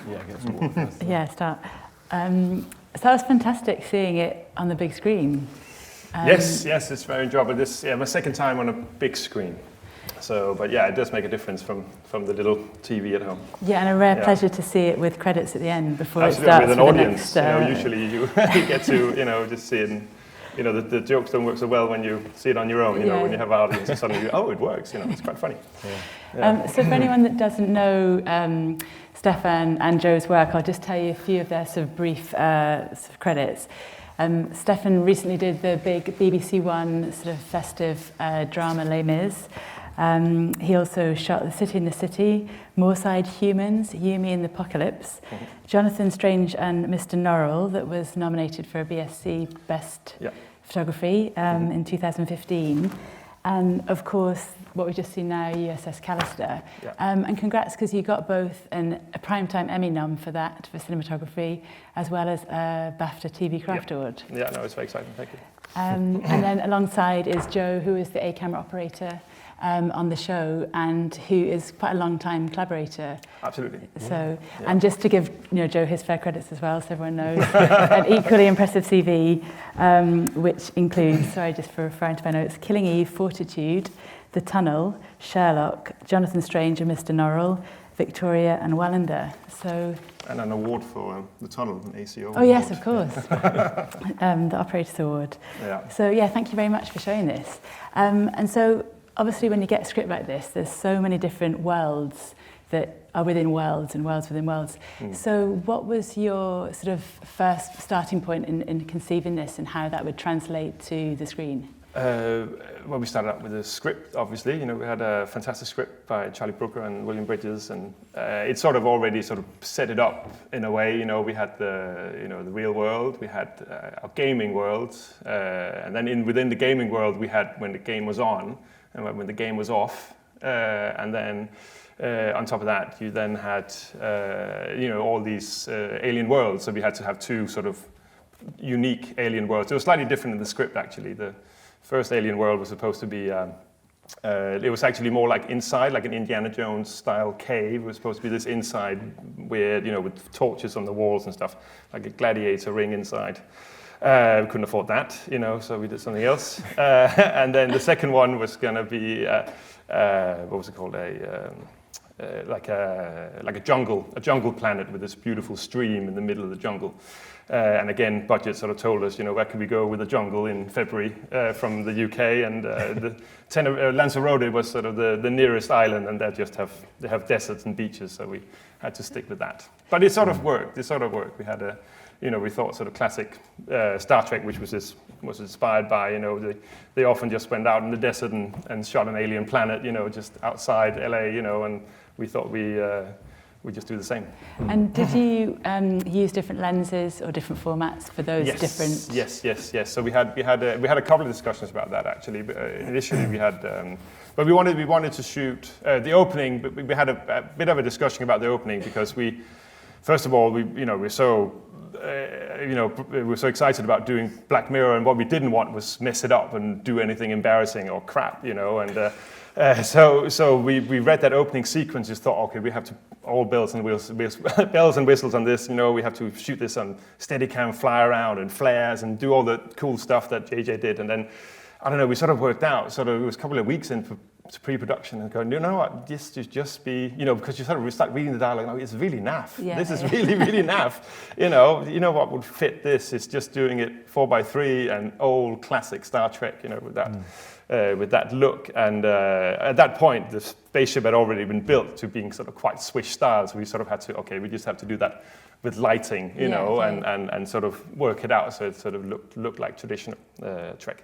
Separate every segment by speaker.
Speaker 1: Yeah, get some water first.
Speaker 2: Yeah, start. So that was fantastic seeing it on the big screen.
Speaker 3: Yes, it's very enjoyable. This, my second time on a big screen. So, but yeah, it does make a difference from the little TV at home.
Speaker 2: Yeah, and a rare pleasure to see it with credits at the end before
Speaker 3: Absolutely,
Speaker 2: it starts
Speaker 3: with an
Speaker 2: the
Speaker 3: audience.
Speaker 2: next,
Speaker 3: Usually you get to, just see it. And, the jokes don't work so well when you see it on your own. When you have an audience, and suddenly it works. It's quite funny.
Speaker 2: So for anyone that doesn't know Stephan and Joe's work, I'll just tell you a few of their sort of brief sort of credits. Stephan recently did the big BBC One sort of festive drama Les Mis. He also shot The City in the City, Moorside Humans, Yumi in the Apocalypse, Jonathan Strange and Mr. Norrell, that was nominated for a BSC Best Photography in 2015. And of course, what we've just seen now, USS Callister. And congrats, because you got both a Primetime Emmy nom for that, for cinematography, as well as a BAFTA TV Craft Award.
Speaker 3: Yeah, no, it's very exciting, thank you.
Speaker 2: And then alongside is Joe, who is the A-camera operator on the show, and who is quite a long-time collaborator.
Speaker 3: Absolutely.
Speaker 2: So, and just to give Joe his fair credits as well, so everyone knows, an equally impressive CV, which includes, sorry, just for referring to my notes, Killing Eve, Fortitude, The Tunnel, Sherlock, Jonathan Strange and Mr. Norrell, Victoria and Wallander. So.
Speaker 3: And an award for The Tunnel, an ACO.
Speaker 2: Oh yes, of course. The Operators Award. Yeah. So yeah, thank you very much for showing this. And so, obviously, when you get a script like this, there's so many different worlds that are within worlds and worlds within worlds. So what was your sort of first starting point in conceiving this, and how that would translate to the screen?
Speaker 3: Well, we started out with a script, obviously. We had a fantastic script by Charlie Brooker and William Bridges, and it sort of already sort of set it up in a way. We had the real world, we had our gaming world, and then within the gaming world, we had when the game was on, and when the game was off, and then on top of that, you then had all these alien worlds. So we had to have two sort of unique alien worlds. It was slightly different in the script, actually. The first alien world was supposed to be it was actually more like inside, like an Indiana Jones style cave. It was supposed to be this inside weird, with torches on the walls and stuff, like a gladiator ring inside. We couldn't afford that, so we did something else. And then the second one was going to be, what was it called? Like a jungle planet with this beautiful stream in the middle of the jungle. And again, budget sort of told us, where can we go with the jungle in February from the UK, and Lanzarote was sort of the nearest island, and they have deserts and beaches, so we had to stick with that. But it sort of worked. We had we thought sort of classic Star Trek, which was inspired by, they often just went out in the desert and shot an alien planet, just outside LA, and we thought we just do the same.
Speaker 2: And did you use different lenses or different formats for those different?
Speaker 3: Yes. So we had a couple of discussions about that, actually. Initially we had, but we wanted to shoot the opening. But we had a bit of a discussion about the opening, because first of all we were so excited about doing Black Mirror, and what we didn't want was mess it up and do anything embarrassing or crap, and. So we read that opening sequence, just thought, okay, we have to all bells and whistles on this. We have to shoot this on Steadicam, fly around and flares and do all the cool stuff that JJ did. And then, I don't know, we sort of worked out. It was a couple of weeks into pre-production and going, what, just be, because you sort of start reading the dialogue. Oh, it's really naff. Yeah, this is really, really naff. What would fit this is just doing it 4:3 and old classic Star Trek, with that. With that look, and at that point the spaceship had already been built to being sort of quite Swiss style, so we sort of had to, we just have to do that with lighting, and sort of work it out so it sort of looked like traditional Trek.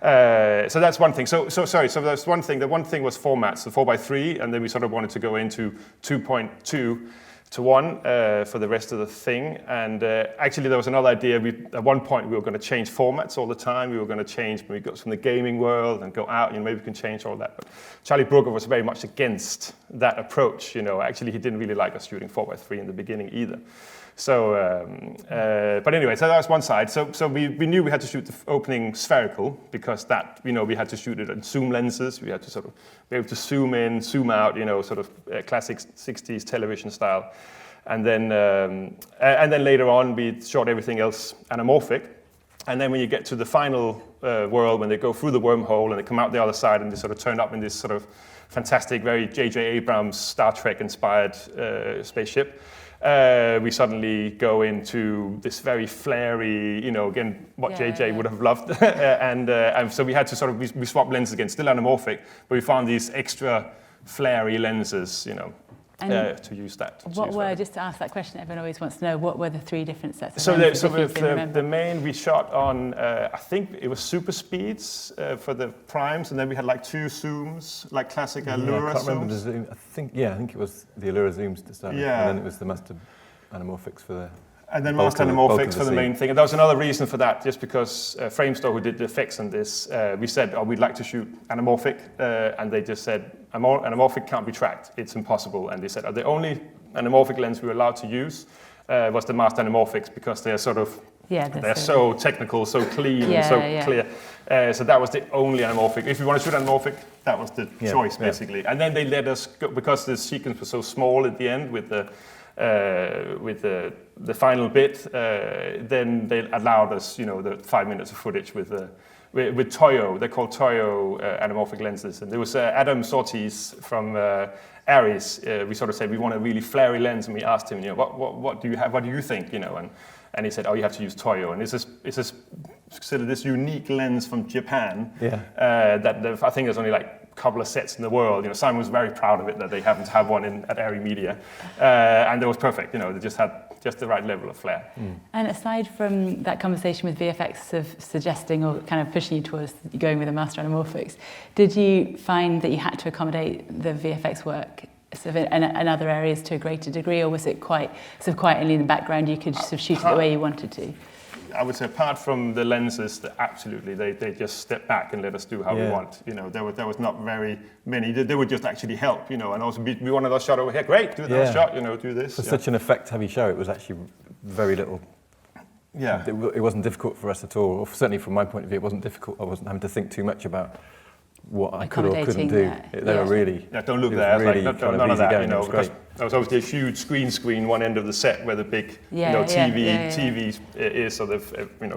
Speaker 3: So that's one thing. So that's one thing. The one thing was formats, so 4:3, and then we sort of wanted to go into 2.2 to 1 for the rest of the thing. And actually there was another idea. At one point we were going to change formats all the time. We were going to change when we got from the gaming world and go out, maybe we can change all that. But Charlie Brooker was very much against that approach. Actually he didn't really like us shooting 4:3 in the beginning either. So, but anyway, so that was one side. So we knew we had to shoot the opening spherical, because that, we had to shoot it on zoom lenses. We had to sort of be able to zoom in, zoom out, sort of classic 60s television style. And then later on, we shot everything else anamorphic. And then when you get to the final world, when they go through the wormhole and they come out the other side and they sort of turn up in this sort of fantastic, very J.J. Abrams, Star Trek-inspired spaceship, we suddenly go into this very flary, again, what J.J. would have loved. and so we had to sort of, we swapped lenses again, still anamorphic, but we found these extra flary lenses, to use that.
Speaker 2: Just to ask that question, everyone always wants to know, what were the 3 different sets of
Speaker 3: So
Speaker 2: lenses?
Speaker 3: the main we shot on, I think it was super speeds for the primes, and then we had like 2 zooms, like classic Allura
Speaker 1: I can't remember
Speaker 3: zooms.
Speaker 1: the zoom. I think it was the Allura zooms to start with, and then it was the master anamorphics for the...
Speaker 3: And then master anamorphics for the main thing. And there was another reason for that, just because Framestore, who did the effects on this, we said, we'd like to shoot anamorphic, and they just said, anamorphic can't be tracked, it's impossible. And they said, the only anamorphic lens we were allowed to use was the master anamorphics, because they're sort of, they're so technical, so clean, and so clear. So that was the only anamorphic. If you want to shoot anamorphic, that was the choice, basically. And then they let us go, because the sequence was so small at the end with the final bit, then they allowed us, the 5 minutes of footage with Toyo. They're called Toyo anamorphic lenses. And there was Adam Sortes from Ares. We sort of said we want a really flary lens, and we asked him, what do you have? What do you think? And he said, you have to use Toyo. And it's this unique lens from Japan that I think there's only like couple of sets in the world. Simon was very proud of it that they happened to have one at Airy Media, and it was perfect. They just had the right level of flair.
Speaker 2: And aside from that conversation with VFX of suggesting or kind of pushing you towards going with the master anamorphics, did you find that you had to accommodate the VFX work sort of in other areas to a greater degree, or was it quite sort of quietly in the background, you could sort of shoot it the way you wanted to?
Speaker 3: I would say, apart from the lenses, absolutely, they just step back and let us do how we want. There was not very many. They would just actually help, and also we wanted our shot over here. Great, do that shot, do this.
Speaker 1: For such an effect-heavy show, it was actually very little. Yeah, it wasn't difficult for us at all. Or certainly from my point of view, it wasn't difficult. I wasn't having to think too much about what I could or couldn't do. They were really.
Speaker 3: Yeah, don't look there.
Speaker 1: Really
Speaker 3: like, none of that. Because there was obviously a huge screen one end of the set where the big TV is, or the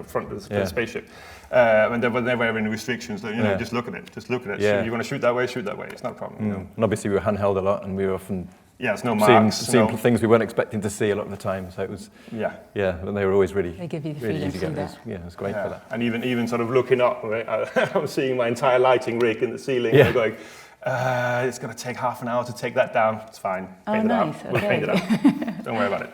Speaker 3: front of the spaceship. And there were never any restrictions. Just look at it. Just look at it. Yeah. You want to shoot that way? Shoot that way. It's not a problem.
Speaker 1: And obviously we were handheld a lot, and we were often.
Speaker 3: It's no marks.
Speaker 1: Seeing things we weren't expecting to see a lot of the time, so it was. And they were always really.
Speaker 2: They give you the
Speaker 1: really
Speaker 2: freedom
Speaker 1: easy
Speaker 2: to do
Speaker 1: that. It was great for that.
Speaker 3: And even sort of looking up, right, I was seeing my entire lighting rig in the ceiling, and going, it's going to take half an hour to take that down. It's fine. Paint it out. We'll paint it out. Don't worry about it.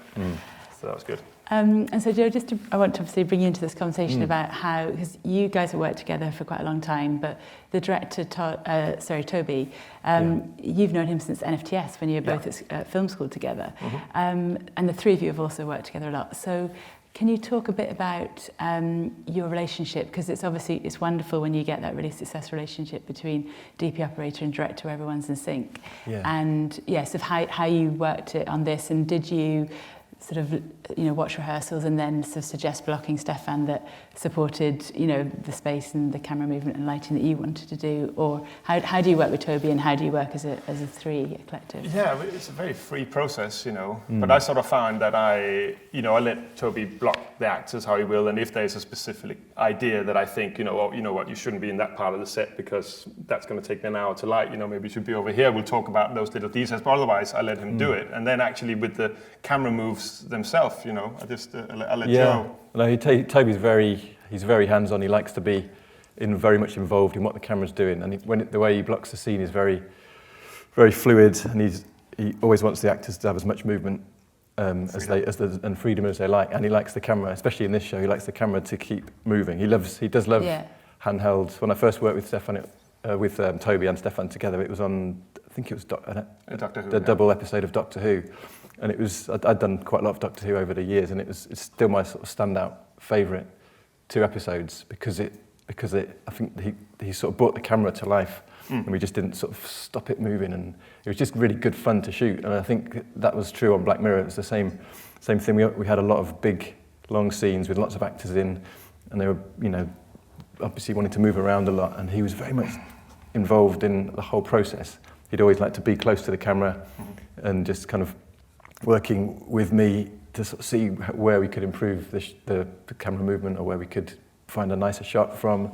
Speaker 3: So that was good.
Speaker 2: And so, Joe, I want to obviously bring you into this conversation about how, because you guys have worked together for quite a long time, but the director, Toby, you've known him since NFTS when you were both at film school together, and the 3 of you have also worked together a lot. So, can you talk a bit about your relationship? Because it's wonderful when you get that really successful relationship between DP operator and director where everyone's in sync. And sort of how you worked it on this, and did you sort of watch rehearsals and then sort of suggest blocking Stephan that supported the space and the camera movement and lighting that you wanted to do, or how do you work with Toby, and how do you work as a 3 collective?
Speaker 3: It's a very free process, but I sort of found that I let Toby block the actors how he will, and if there's a specific idea that I think you shouldn't be in that part of the set because that's going to take me an hour to light, maybe you should be over here, we'll talk about those little details, but otherwise I let him do it. And then actually with the camera moves themselves, I just I let Joe.
Speaker 1: No, Toby's very hands-on. He likes to be very much involved in what the camera's doing, and the way he blocks the scene is very, very fluid, and he always wants the actors to have as much movement and freedom as they like, and he likes the camera, especially in this show. He likes the camera to keep moving. He does love handhelds. When I first worked with Stephan, with Toby and Stephan together, it was on, I think it was
Speaker 3: Doctor Who,
Speaker 1: the double episode of Doctor Who. And I'd done quite a lot of Doctor Who over the years, and it's still my sort of standout favourite 2 episodes because I think he sort of brought the camera to life, and we just didn't sort of stop it moving, and it was just really good fun to shoot. And I think that was true on Black Mirror. It was the same thing. We had a lot of big, long scenes with lots of actors in, and they were obviously wanting to move around a lot, and he was very much involved in the whole process. He'd always like to be close to the camera and just kind of working with me to sort of see where we could improve the camera movement, or where we could find a nicer shot from,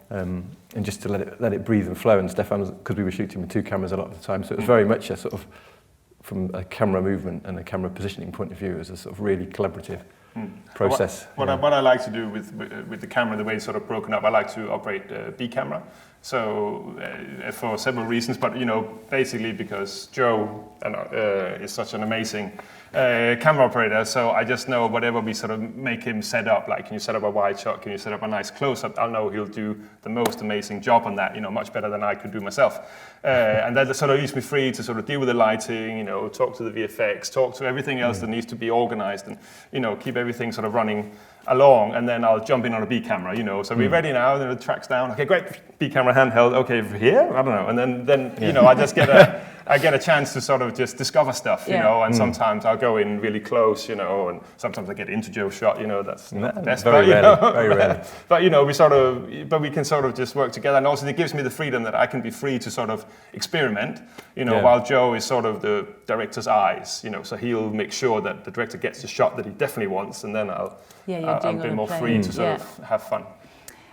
Speaker 1: and just to let it breathe and flow. And Stephan, because we were shooting with 2 cameras a lot of the time, so it was very much a sort of, from a camera movement and a camera positioning point of view, it was a sort of really collaborative process.
Speaker 3: What I like to do with the camera, the way it's sort of broken up, I like to operate B camera. So for several reasons, but basically because Joe is such an amazing camera operator, so I just know whatever we sort of make him set up, like can you set up a wide shot, can you set up a nice close-up, I'll know he'll do the most amazing job on that, much better than I could do myself. And that sort of leaves me free to sort of deal with the lighting, talk to the VFX, talk to everything else that needs to be organized, and keep everything sort of running along, and then I'll jump in on a B camera, So we're ready now, the track's down, okay, great, B camera handheld, okay, for here, I don't know, and then I just get a chance to sort of just discover stuff, and sometimes I'll go in really close, and sometimes I get into Joe's shot, that's not the best,
Speaker 1: very rarely.
Speaker 3: But we can sort of just work together, and also it gives me the freedom that I can be free to sort of experiment, while Joe is sort of the director's eyes, so he'll make sure that the director gets the shot that he definitely wants, and then I'm a bit more free to sort of have fun.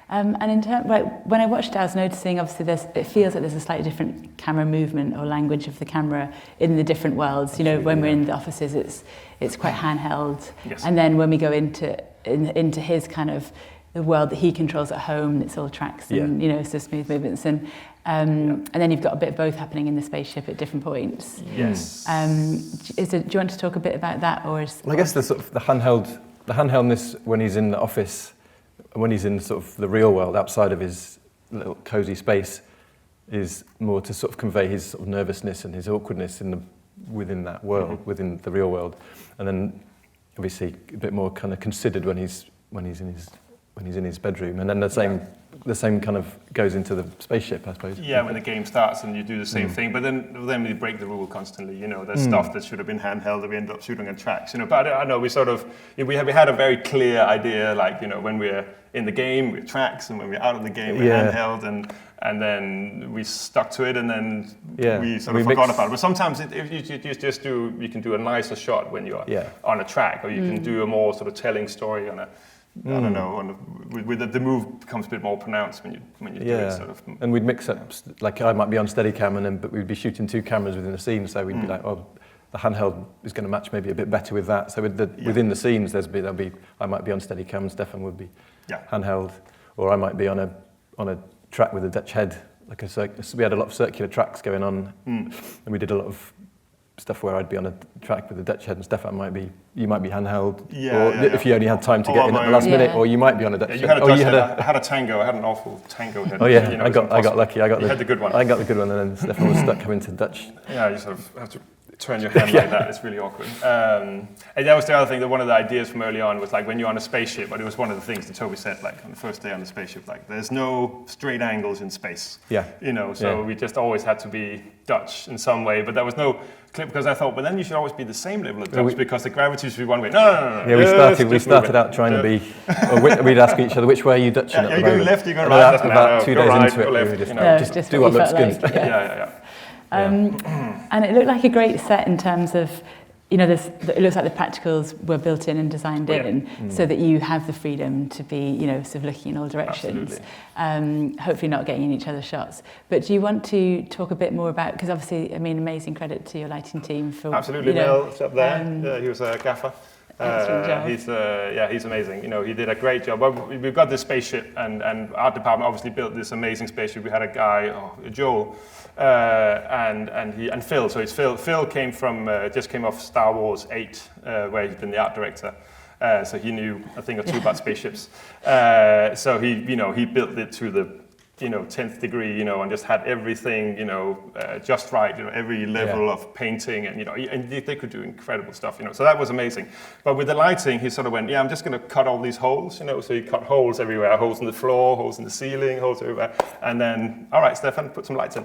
Speaker 2: And in when I watched it, I was noticing obviously it feels like there's a slightly different camera movement or language of the camera in the different worlds. When we're in the offices, it's quite handheld, and then when we go into his kind of the world that he controls at home, it's all tracks and so smooth movements, and then you've got a bit of both happening in the spaceship at different points.
Speaker 3: Yes.
Speaker 2: Do you want to talk a bit about that, or?
Speaker 1: I guess the sort of the handheldness when he's in the office. When he's in sort of the real world, outside of his little cosy space, is more to sort of convey his sort of nervousness and his awkwardness within that world, within the real world, and then obviously a bit more kind of considered when he's in his bedroom, and then the same kind of goes into the spaceship, I suppose. Yeah,
Speaker 3: when the game starts and you do the same thing, but then we break the rule constantly. There's stuff that should have been handheld that we end up shooting on tracks. But I know we sort of we had a very clear idea, like when we're in the game, we're tracks, and when we're out of the game, we're handheld, and then we stuck to it, and then we sort of forgot about it. But sometimes if you can do a nicer shot when you're on a track, or you can do a more sort of telling story on a. I don't know. The move becomes a bit more pronounced when you do it. Sort of.
Speaker 1: And we'd mix up, like I might be on Steadicam, but we'd be shooting 2 cameras within a scene, so we'd be like, oh, the handheld is going to match maybe a bit better with that. So within the scenes, I might be on Steadicam, and Stephan would be handheld, or I might be on a track with a Dutch head, like we had a lot of circular tracks going on, and we did a lot of stuff where I'd be on a track with a Dutch head, and Stephan might be handheld, if you only had time to get in at the last minute, or you might be on a Dutch head.
Speaker 3: I had a tango. I had an awful tango head.
Speaker 1: Oh yeah, I got lucky.
Speaker 3: You had the good one.
Speaker 1: I got the good one, and then Stephan was stuck having to Dutch.
Speaker 3: Yeah, you sort of have to turn your hand like that. It's really awkward. And that was the other thing, that one of the ideas from early on was like when you're on a spaceship, but it was one of the things that Toby said, like on the first day on the spaceship, like there's no straight angles in space. We just always had to be Dutch in some way, but there was no clip, because I thought, but then you should always be the same level of Dutch, because the gravity should be one way. No.
Speaker 1: Yeah, we started out trying to be, we'd ask each other, which way are you Dutching at the moment?
Speaker 3: You're going left, you're going right.
Speaker 1: About 2 days
Speaker 3: right,
Speaker 1: into it,
Speaker 3: left,
Speaker 1: we just do what looks good.
Speaker 2: And it looked like a great set in terms of, it looks like the practicals were built in and designed in, so that you have the freedom to be, sort of looking in all directions. Hopefully not getting in each other's shots. But do you want to talk a bit more about, because obviously, amazing credit to your lighting team for...
Speaker 3: Absolutely, Mel's up there. He was a gaffer. He's amazing. He did a great job. Well, we've got this spaceship, and our department obviously built this amazing spaceship. We had a guy, Joel, and Phil. So it's Phil. Phil came from just came off Star Wars 8, where he'd been the art director. So he knew a thing or two about spaceships. So he built it to the 10th degree, and just had everything, just right, every level of painting, and they could do incredible stuff, So that was amazing. But with the lighting, he sort of went, I'm just going to cut all these holes, So he cut holes everywhere, holes in the floor, holes in the ceiling, holes everywhere, and then, all right, Stephan, put some lights in.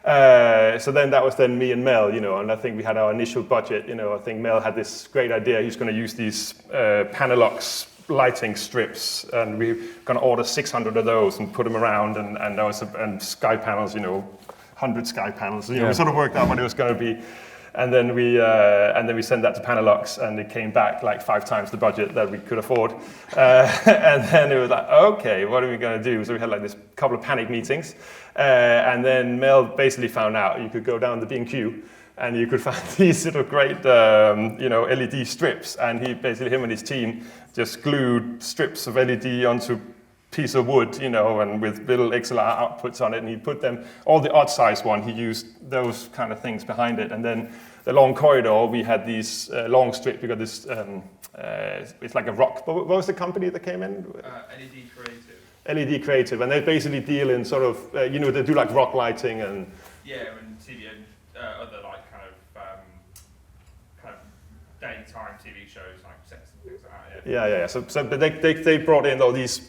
Speaker 3: So then that was then me and Mel, and I think we had our initial budget, I think Mel had this great idea. He was going to use these Panelux lighting strips, and we were going to order 600 of those and put them around, and sky panels, 100 sky panels. We sort of worked out what it was going to be. And then we sent that to Panelux, and it came back like 5 times the budget that we could afford. And then it was like, okay, what are we going to do? So we had like this couple of panic meetings, and then Mel basically found out you could go down the B&Q and you could find these sort of great, LED strips. And him and his team just glued strips of LED onto piece of wood, and with little XLR outputs on it, and he put them, all the odd size one, he used those kind of things behind it. And then the long corridor, we had these long strips. We got this, it's like a rock, what was the company that came in?
Speaker 4: LED Creative.
Speaker 3: LED Creative, and they basically deal in sort of, they do like rock lighting and...
Speaker 4: Yeah, and TV and other like kind of daytime TV shows, like sets and things like that,
Speaker 3: Yeah. So but they brought in all these,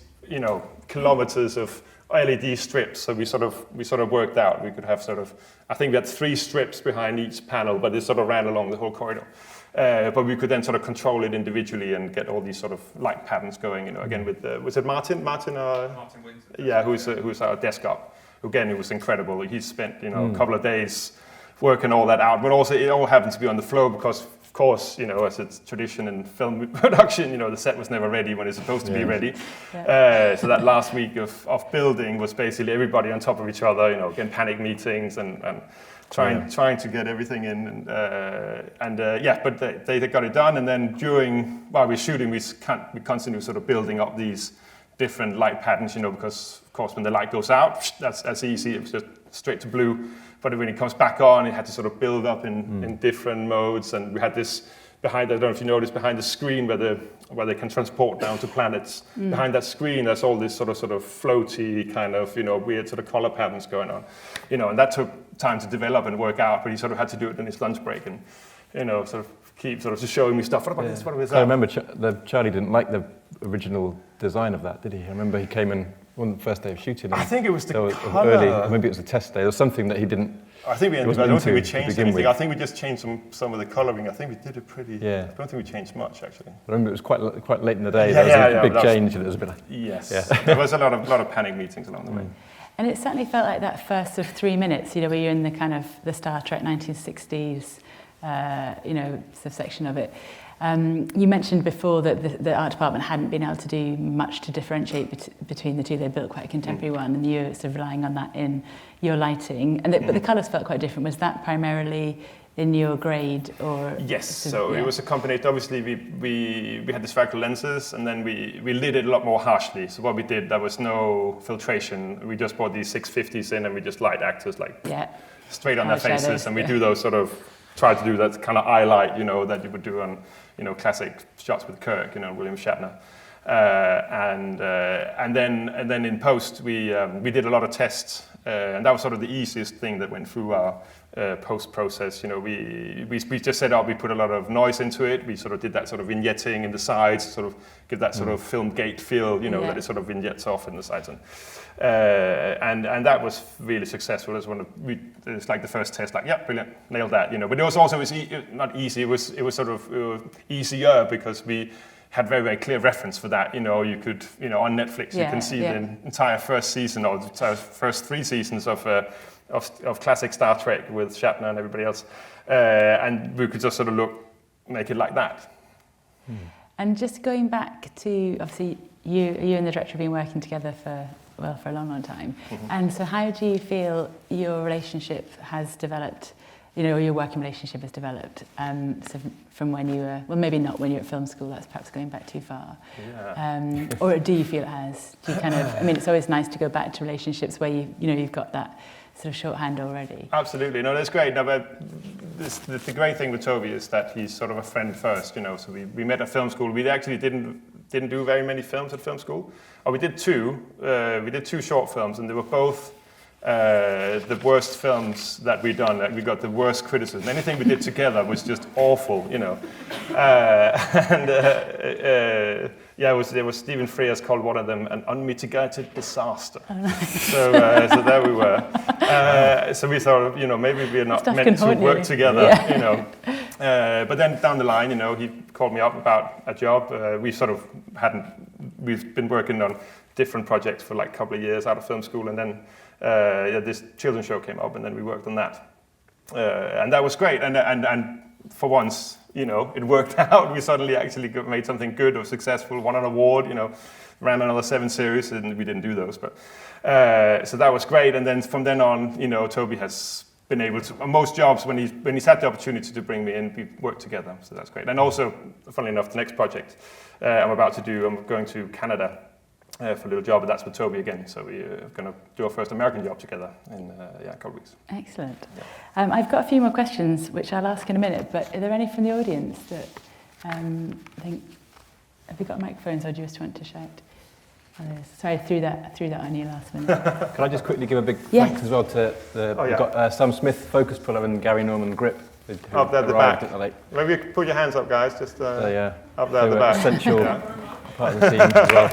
Speaker 3: kilometers of LED strips. So we sort of worked out we could have I think we had 3 strips behind each panel, but they sort of ran along the whole corridor. But we could then sort of control it individually and get all these sort of light patterns going. Again with was it Martin? Martin Winter. Yeah, who's our desk op. Again, it was incredible. He spent a couple of days working all that out, but also it all happened to be on the floor because. Of course, as it's tradition in film production, the set was never ready when it's supposed to be ready. Yeah. So that last week of building was basically everybody on top of each other, again, panic meetings and trying to get everything in. But they got it done. And then while we're shooting, we constantly sort of building up these different light patterns, because of course when the light goes out, that's easy. It was just straight to blue. But when it comes back on, it had to sort of build up in different modes. And we had this behind, I don't know if you noticed, behind the screen where they can transport down to planets. Behind that screen, there's all this sort of floaty kind of, weird sort of color patterns going on. And that took time to develop and work out, but he sort of had to do it in his lunch break and, sort of keep sort of just showing me stuff. What about this? What about that?
Speaker 1: I remember Charlie didn't like the original design of that, did he? I remember he came in on the first day of shooting.
Speaker 3: I think it was the colour.
Speaker 1: Early, maybe it was a test day or something that he didn't.
Speaker 3: I think I don't think we changed anything. I think we just changed some of the colouring. I think we did it pretty. Yeah. I don't think we changed much actually.
Speaker 1: I remember it was quite late in the day. There was a big change, and it was a bit like.
Speaker 3: Yes. Yeah. There was a lot of panic meetings along the way.
Speaker 2: And it certainly felt like that first of 3 minutes. Where you're in the kind of the Star Trek 1960s, sort of section of it. You mentioned before that the art department hadn't been able to do much to differentiate between the two. They built quite a contemporary one, and you're sort of relying on that in your lighting. But the colours felt quite different. Was that primarily in your grade, or?
Speaker 3: Yes. So it was a combination. Obviously, we had the spherical lenses, and then we lit it a lot more harshly. So what we did, there was no filtration. We just brought these 650s in, and we just light actors straight on their faces, shadows, and we do those sort of. Try to do that kind of eye light, that you would do on, classic shots with Kirk, William Shatner, and then in post we did a lot of tests, and that was sort of the easiest thing that went through our post process. We just set up, we put a lot of noise into it. We sort of did that sort of vignetting in the sides, sort of give that sort of film gate feel, that it sort of vignettes off in the sides. And that was really successful. It's like the first test, brilliant, nailed that, But it was also not easy. It was easier because we had very, very clear reference for that. You could, on Netflix, you can see the entire first season or the first 3 seasons of classic Star Trek with Shatner and everybody else, and we could just sort of make it like that.
Speaker 2: And just going back to, obviously, you and the director have been working together for a long time. And so how do you feel your relationship has developed, or your working relationship has developed, so from when you were, well, maybe not when you were at film school, that's perhaps going back too far. Yeah. Or do you feel it has? Do you kind of, it's always nice to go back to relationships where you've got that sort of shorthand already.
Speaker 3: Absolutely, no, that's great. No, but the great thing with Toby is that he's sort of a friend first, So we met at film school. We actually didn't do very many films at film school. We did 2. We did 2 short films, and they were both the worst films that we'd done. We got the worst criticism. Anything we did together was just awful, There was Stephen Frears called one of them an unmitigated disaster. Oh, nice. So there we were. So we thought, maybe we're not meant to work together, But then down the line, he called me up about a job. We've been working on different projects for like a couple of years out of film school, and then this children's show came up, and then we worked on that. And that was great. And for once, you know, it worked out. We suddenly actually made something good or successful, won an award, you know, ran another 7 series, and we didn't do those. But so that was great. And then from then on, you know, Toby has been able to, on most jobs, when he's had the opportunity to bring me in, we work together. So that's great. And also, funnily enough, the next project I'm going to Canada for a little job, and that's with Toby again. So we're going to do our first American job together in a couple of weeks.
Speaker 2: Excellent. Yeah. I've got a few more questions, which I'll ask in a minute, but are there any from the audience that think, have we got microphones, or do you just want to shout? Oh, sorry, I threw that on you last minute.
Speaker 1: Can I just quickly give a big thanks as well to we've got Sam Smith, focus puller, and Gary Norman grip.
Speaker 3: Up there at the back. Maybe you could put your hands up, guys, just up there at the back.
Speaker 1: Essential part of the team as well.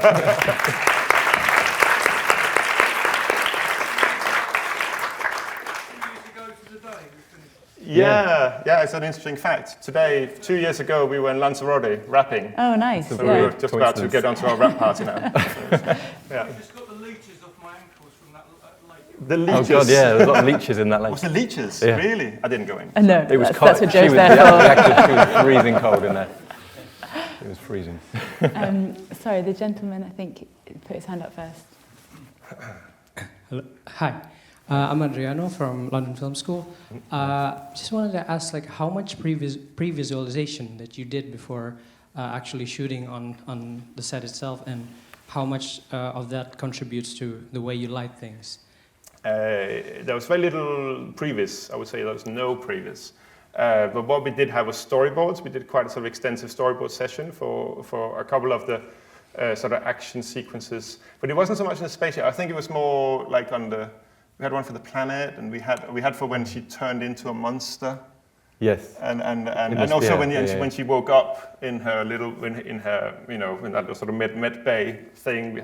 Speaker 3: Yeah, it's an interesting fact. Today, 2 years ago, we were in Lanzarote rapping.
Speaker 2: Oh, nice.
Speaker 3: So we were just about to get onto our rap party now.
Speaker 5: I just got the leeches off my ankles from that lake.
Speaker 3: The leeches?
Speaker 1: Oh God, yeah, there's a lot of leeches in that lake.
Speaker 3: Was the leeches?
Speaker 1: Yeah.
Speaker 3: Really? I didn't go in.
Speaker 2: No,
Speaker 1: it was cold.
Speaker 2: That's what Joe's there for.
Speaker 1: She was freezing cold in there. It was freezing.
Speaker 2: Sorry, the gentleman, I think, put his hand up first.
Speaker 6: Hello. Hi. I'm Adriano from London Film School. Just wanted to ask, like, how much pre-visualization that you did before actually shooting on the set itself, and how much of that contributes to the way you light things?
Speaker 3: There was very little previs. I would say there was no previs. But what we did have was storyboards. We did quite a sort of extensive storyboard session for a couple of the sort of action sequences. But it wasn't so much in the spaceship. I think it was more like on the. We had one for the planet, and we had for when she turned into a monster.
Speaker 1: Yes.
Speaker 3: And also when she woke up in her in that sort of med bay thing.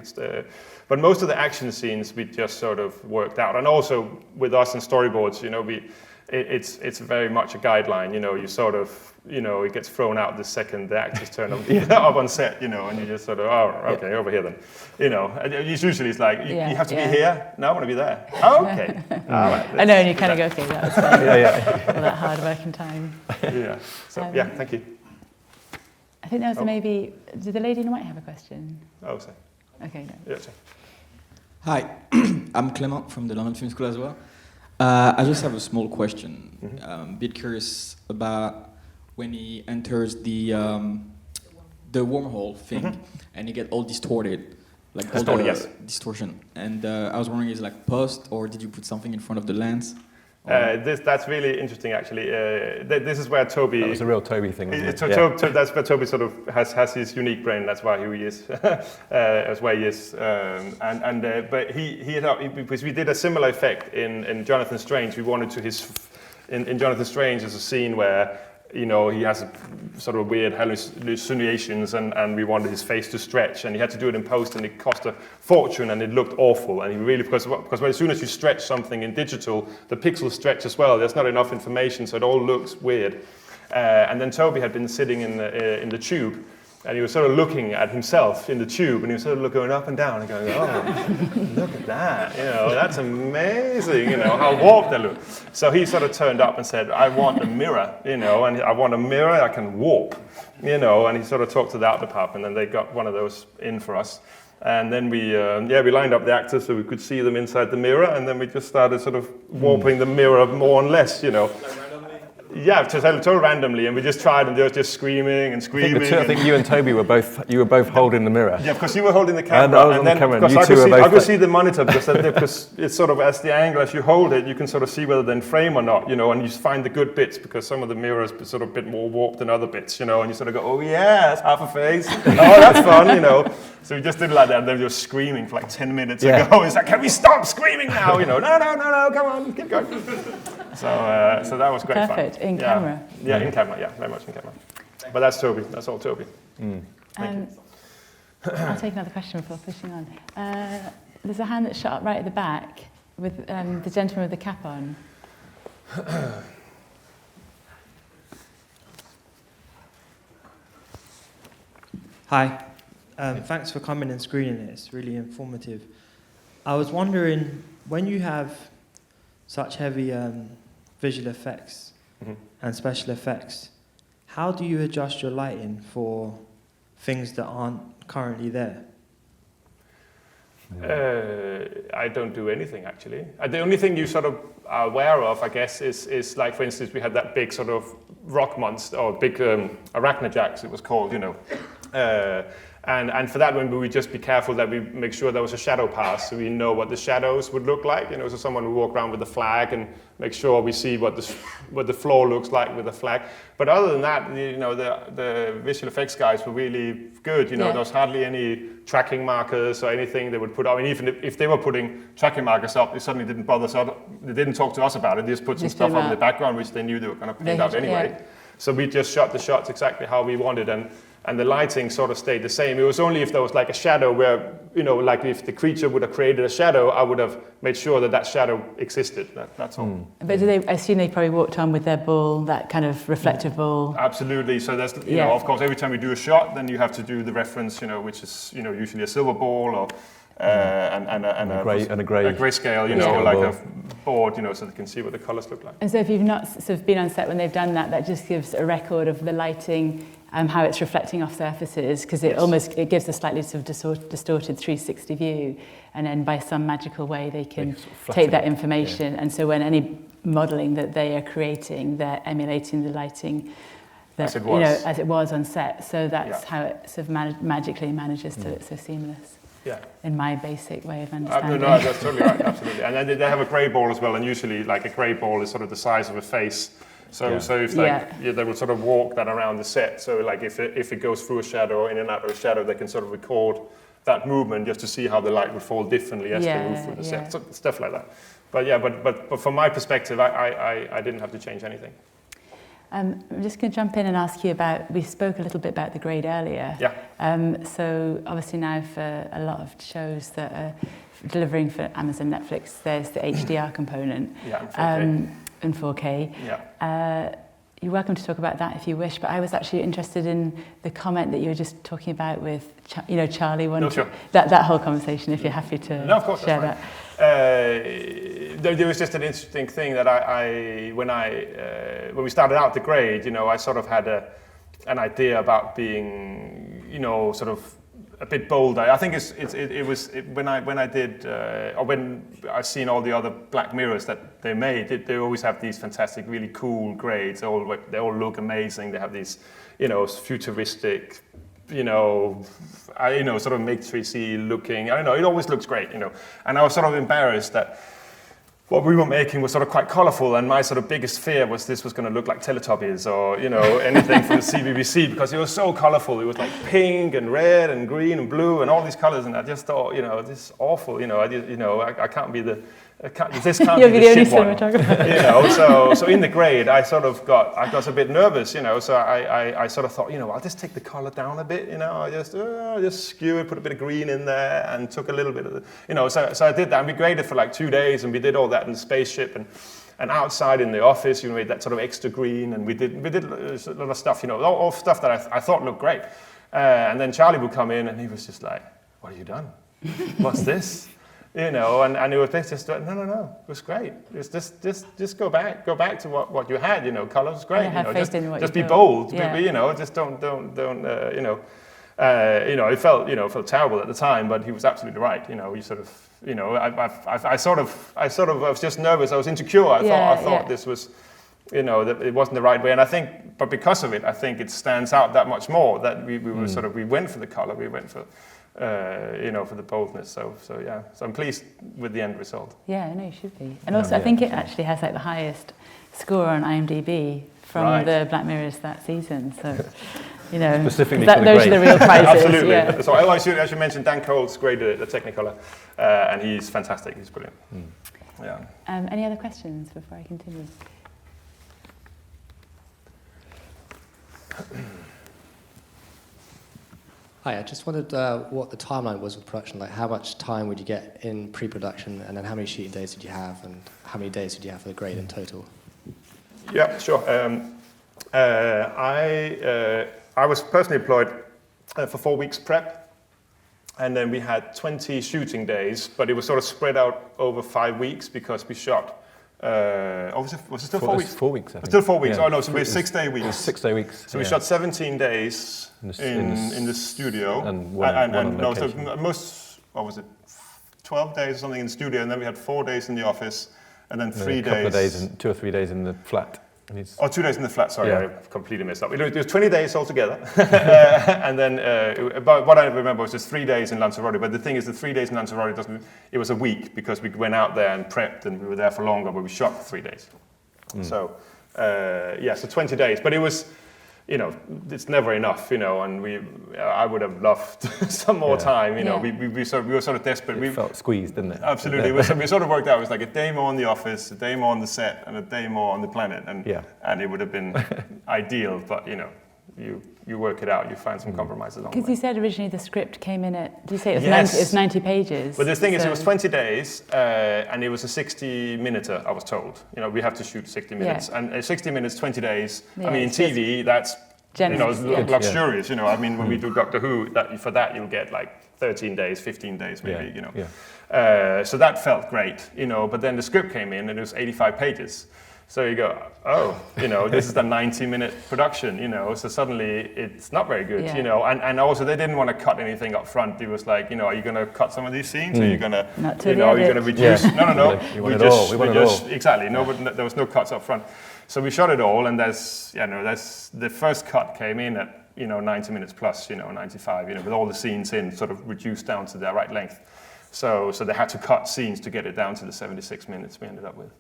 Speaker 3: But most of the action scenes we just sort of worked out, and also with us in storyboards, you know, it's very much a guideline. You know, you sort of, you know, it gets thrown out the second the actors turn up on set, you know, and you just sort of, over here then, you know. It's usually like you have to be here. No, I want to be there. Oh, okay. All right.
Speaker 2: I know, and you kind of go, okay, that was fine. All that hard work and time.
Speaker 3: Yeah. So thank you.
Speaker 2: I think there was maybe. Did the lady in white have a question?
Speaker 3: Oh, sorry.
Speaker 2: Okay. No.
Speaker 3: Yeah. Sorry.
Speaker 7: Hi, I'm Clement from the London Film School as well. I just have a small question. A bit curious about when he enters the wormhole thing and he get all distorted, like all the distortion. And I was wondering, is it like post, or did you put something in front of the lens?
Speaker 3: That's really interesting, actually. This is where Toby.
Speaker 1: That was a real Toby thing.
Speaker 3: That's where Toby sort of has his unique brain. That's why who he is. That's why he is. But because we did a similar effect in Jonathan Strange. We wanted to in Jonathan Strange there's a scene where, you know, he has sort of weird hallucinations, and we wanted his face to stretch, and he had to do it in post, and it cost a fortune, and it looked awful. And he really, because as soon as you stretch something in digital, the pixels stretch as well. There's not enough information, so it all looks weird. And then Toby had been sitting in the tube, and he was sort of looking at himself in the tube, and he was sort of going up and down and going, oh, look at that, you know, that's amazing, you know, how warped they look. So he sort of turned up and said, I want a mirror, you know, and I want a mirror I can warp, you know, and he sort of talked to the art department, and they got one of those in for us. And then we lined up the actors so we could see them inside the mirror, and then we just started sort of warping the mirror more and less, you know. Yeah, just totally randomly, and we just tried, and they were just screaming and screaming.
Speaker 1: I think you and Toby were both holding the mirror.
Speaker 3: Yeah, because you were holding the camera,
Speaker 1: and I was on the camera, and you two were both.
Speaker 3: I could see the monitor because it's sort of as the angle as you hold it, you can sort of see whether they're in frame or not, you know, and you find the good bits because some of the mirrors are sort of a bit more warped than other bits, you know, and you sort of go, oh yeah, that's half a face. Oh, that's fun, you know. So we just did it like that, and then we were screaming for like 10 minutes ago. It's like, can we stop screaming now? You know, no, come on, keep going. So that was great fun.
Speaker 2: Perfect, in camera.
Speaker 3: Yeah, in camera, yeah, very much in camera. But that's Toby, that's all Toby. Thank you.
Speaker 2: I'll take another question before pushing on. There's a hand that's shot up right at the back with the gentleman with the cap on.
Speaker 8: Hi. Thanks for coming and screening it. It's really informative. I was wondering, when you have such heavy visual effects and special effects, how do you adjust your lighting for things that aren't currently there?
Speaker 3: I don't do anything actually. The only thing you sort of are aware of, I guess, is like, for instance, we had that big sort of rock monster, or big arachnojax it was called, you know. And for that one, we would just be careful that we make sure there was a shadow pass, so we know what the shadows would look like. You know, so someone would walk around with a flag and make sure we see what the floor looks like with a flag. But other than that, you know, the visual effects guys were really good. You know, there was hardly any tracking markers or anything they would put up. I mean, even if they were putting tracking markers up, they suddenly didn't bother us. They didn't talk to us about it. They just put some stuff up in the background, which they knew they were going to paint up anyway. Yeah. So we just shot the shots exactly how we wanted, and the lighting sort of stayed the same. It was only if there was like a shadow where, you know, like if the creature would have created a shadow, I would have made sure that shadow existed. That's all.
Speaker 2: But I assume they probably walked on with their ball, that kind of reflective ball?
Speaker 3: Absolutely. So there's, you know, of course, every time we do a shot, then you have to do the reference, you know, which is, you know, usually a silver ball or and a grayscale, you know, like a board, you know, so they can see what the colors look like.
Speaker 2: And so if you've not sort of been on set when they've done that, that just gives a record of the lighting, how it's reflecting off surfaces, because it gives a slightly sort of distorted 360 view, and then by some magical way they can take that information, and so when any modelling that they are creating, they're emulating the lighting that, you know, as it was on set. So that's how it sort of magically manages to look so seamless. Yeah. In my basic way of understanding.
Speaker 3: No, that's totally right, absolutely. And then they have a grey ball as well, and usually like a grey ball is sort of the size of a face. So if like they will sort of walk that around the set. So like if it goes through a shadow or in and out of a shadow, they can sort of record that movement just to see how the light would fall differently as they move through the set. So stuff like that. But from my perspective, I didn't have to change anything.
Speaker 2: I'm just going to jump in and ask you about, we spoke a little bit about the grade earlier. Yeah. So obviously now for a lot of shows that are delivering for Amazon, Netflix, there's the HDR component. In 4K. Yeah. You're welcome to talk about that if you wish, but I was actually interested in the comment that you were just talking about with, Charlie wanted that whole conversation, if you're happy to share that.
Speaker 3: There was just an interesting thing that when we started out the grade, you know, I sort of had an idea about being, you know, sort of a bit bolder. I think it was when I did, or when I've seen all the other Black Mirrors that they made, they always have these fantastic, really cool grades. They all look amazing. They have these, you know, futuristic, you know, sort of matrixy looking. I don't know. It always looks great, you know. And I was sort of embarrassed that what we were making was sort of quite colourful, and my sort of biggest fear was this was going to look like Teletubbies or, you know, anything from the CBBC, because it was so colourful. It was like pink and red and green and blue and all these colours, and I just thought, you know, this is awful. You know, I can't be the this can't be the shit one. You know, so in the grade, I got a bit nervous, you know, so I sort of thought, you know, I'll just take the color down a bit, you know, I just skew it, put a bit of green in there, and took a little bit of the, you know, so I did that, and we graded for like 2 days, and we did all that in the spaceship, and outside in the office, you know, made that sort of extra green, and we did a lot of stuff, you know, all stuff that I thought looked great, and then Charlie would come in, and he was just like, "What have you done? What's this?" You know, and it was just no, it was great. Just go back to what you had. You know, colors great. You know, just be bold. Yeah. You know, just don't. You know, it felt terrible at the time, but he was absolutely right. You know, you sort of, you know, I sort of was just nervous. I was insecure. I thought this was, you know, that it wasn't the right way. And I think, but because of it, I think it stands out that much more that we were sort of, we went for the color. We went for. You know, for the boldness. So I'm pleased with the end result.
Speaker 2: Yeah, no, you should be. And also, I think it actually has like the highest score on IMDb from the Black Mirrors that season. So, you know,
Speaker 1: specifically
Speaker 2: those are the real prizes.
Speaker 3: Absolutely.
Speaker 2: Yeah.
Speaker 3: So I should mention Dan Cole's graded the Technicolor, and he's fantastic. He's brilliant. Yeah.
Speaker 2: Any other questions before I continue?
Speaker 9: Hi, I just wondered what the timeline was with production. Like, how much time would you get in pre-production, and then how many shooting days did you have, and how many days did you have for the grade in total?
Speaker 3: Yeah, sure. I was personally employed for 4 weeks prep, and then we had 20 shooting days, but it was sort of spread out over 5 weeks because we shot Or was it still 4 weeks?
Speaker 1: 4 weeks, I think.
Speaker 3: Still 4 weeks.
Speaker 1: Yeah.
Speaker 3: Oh no, so we're 6-day weeks.
Speaker 1: 6-day weeks.
Speaker 3: So we shot 17 days in the studio,
Speaker 1: and one on location.
Speaker 3: So most, what was it, 12 days or something in the studio, and then we had 4 days in the office, and then 3 days.
Speaker 1: A couple of days, 2 or 3 days in the flat.
Speaker 3: 2 days in the flat. Sorry,
Speaker 1: Yeah.
Speaker 3: I completely messed up. It was 20 days altogether, and then but what I remember was just 3 days in Lanzarote. But the thing is, the 3 days in Lanzarote it was a week because we went out there and prepped, and we were there for longer, but we shot for 3 days. So so 20 days. But it was, it's never enough, and I would have loved some more time, we were sort of desperate.
Speaker 1: It felt squeezed, didn't it?
Speaker 3: Absolutely. We sort of worked out, it was like a day more in the office, a day more on the set, and a day more on the planet, and it would have been ideal, but you work it out, you find some compromises along the way.
Speaker 2: Because you said originally the script came in at, did you say it was,
Speaker 3: Yes.
Speaker 2: 90, it's 90 pages?
Speaker 3: But the thing is, it was 20 days, and it was a 60-minuter, I was told. We have to shoot 60 minutes.
Speaker 2: Yeah.
Speaker 3: And 60 minutes, 20 days,
Speaker 2: Yeah,
Speaker 3: I mean, in
Speaker 2: it's
Speaker 3: TV, that's
Speaker 2: generous,
Speaker 3: luxurious. I mean, when we do Doctor Who, for that you'll get like 13 days, 15 days maybe, So that felt great, but then the script came in and it was 85 pages. So you go, this is the 90-minute production, so suddenly it's not very good, and also they didn't want to cut anything up front. It was like, are you going to cut some of these scenes? Or are you going to, you're going to reduce?
Speaker 1: Yeah.
Speaker 3: No.
Speaker 1: We want it all.
Speaker 3: Exactly. No, but there was no cuts up front. So we shot it all, and that's the first cut came in at 90 minutes plus, 95, with all the scenes in, sort of reduced down to their right length. So they had to cut scenes to get it down to the 76 minutes we ended up with.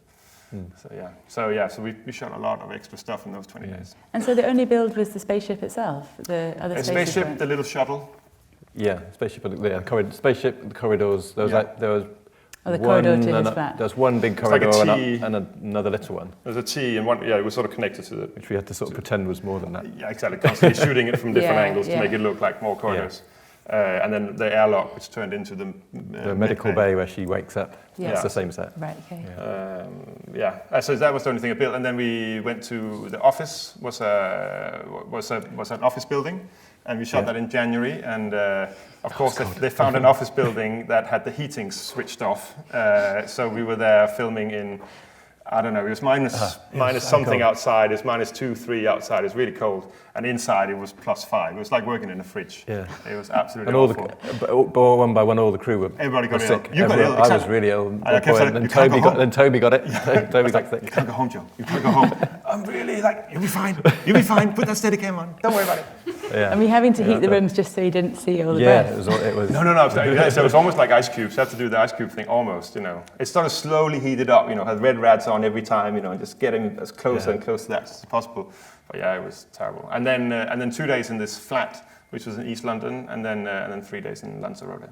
Speaker 3: So we shot a lot of extra stuff in those 20 days.
Speaker 2: And so the only build was the spaceship itself? The other
Speaker 3: spaceship, the little shuttle.
Speaker 1: Yeah, spaceship, spaceship, the corridors. There was
Speaker 2: the corridor to his flat.
Speaker 1: There was one big corridor and another little one.
Speaker 3: There's a T and one, it was sort of connected to the...
Speaker 1: Which we had to sort of pretend was more than that.
Speaker 3: Yeah, exactly, constantly shooting it from different angles to make it look like more corridors. And then the airlock, which turned into the
Speaker 1: medical bay where she wakes up.
Speaker 2: Yeah.
Speaker 1: It's the same set.
Speaker 2: Right, okay.
Speaker 3: So that was the only thing I built. And then we went to the office, was an office building. And we shot that in January. And of course, they found an office building that had the heating switched off. So we were there filming in, I don't know, it was minus something outside. It was -2, 3 outside. It was really cold. And inside it was +5. It was like working in a fridge. Yeah. It was absolutely awful.
Speaker 1: But one by one, all the crew were
Speaker 3: Everybody got ill.
Speaker 1: sick.
Speaker 3: You got ill,
Speaker 1: I was really ill. Then Toby got it. Toby got sick.
Speaker 3: You can't go home, Joe. You can't go home. I'm really you'll be fine. You'll be fine. Put that Steadicam on. Don't worry about it.
Speaker 1: Yeah.
Speaker 2: And we having to heat the rooms just so you didn't see all the breath.
Speaker 1: It was.
Speaker 3: No. So it was almost like ice cubes. You have to do the ice cube thing almost. It sort of slowly heated up. Had red rads on every time. And just getting as close and close to that as possible. But it was terrible. And then 2 days in this flat, which was in East London, and then 3 days in Lanzarote.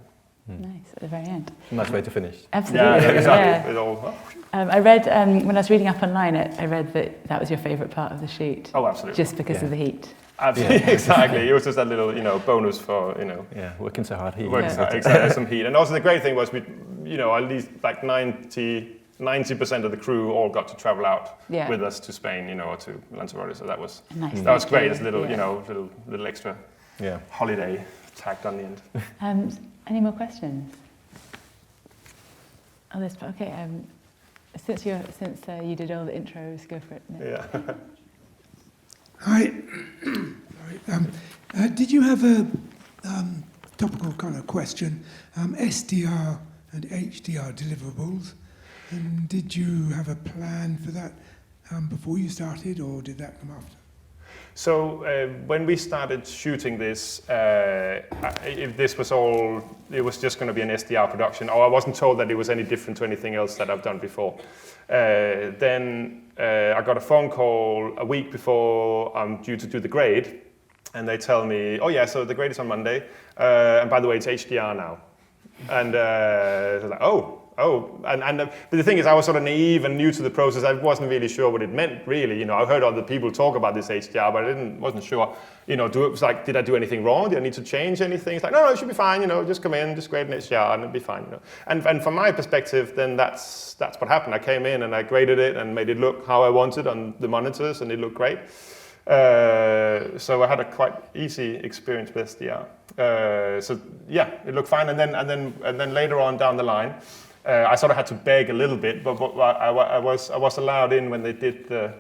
Speaker 2: Nice at the very end.
Speaker 1: Nice way to finish.
Speaker 2: Absolutely.
Speaker 3: Yeah, exactly. It all,
Speaker 2: I read when I was reading up online. I read that was your favourite part of the shoot.
Speaker 3: Oh, absolutely.
Speaker 2: Just because of the heat.
Speaker 3: Absolutely, exactly. It was just that little, bonus for,
Speaker 1: Yeah, working so hard, heat.
Speaker 3: Exactly, some heat. And also the great thing was we, at least like 90% of the crew all got to travel out with us to Spain, or to Lanzarote. So that was great. It's a little, little extra holiday tacked on the end.
Speaker 2: Any more questions? Oh, this. Okay. Since you did all the intros, go for it. Nick.
Speaker 3: Yeah.
Speaker 10: Hi. Did you have a topical kind of question? SDR and HDR deliverables. And did you have a plan for that before you started, or did that come after?
Speaker 3: So when we started shooting this, if this was it was just going to be an SDR production. I wasn't told that it was any different to anything else that I've done before. Then I got a phone call a week before I'm due to do the grade, and they tell me, so the grade is on Monday, and by the way, it's HDR now. And they're like, but the thing is, I was sort of naive and new to the process. I wasn't really sure what it meant, really. I heard other people talk about this HDR, but I wasn't sure. It was like, did I do anything wrong? Did I need to change anything? It's like, no, it should be fine. Just come in, just grade an HDR, and it'll be fine. And from my perspective, then that's what happened. I came in and I graded it and made it look how I wanted on the monitors, and it looked great. So I had a quite easy experience with SDR. It looked fine. And then later on down the line, I sort of had to beg a little bit, but I was allowed in when they did the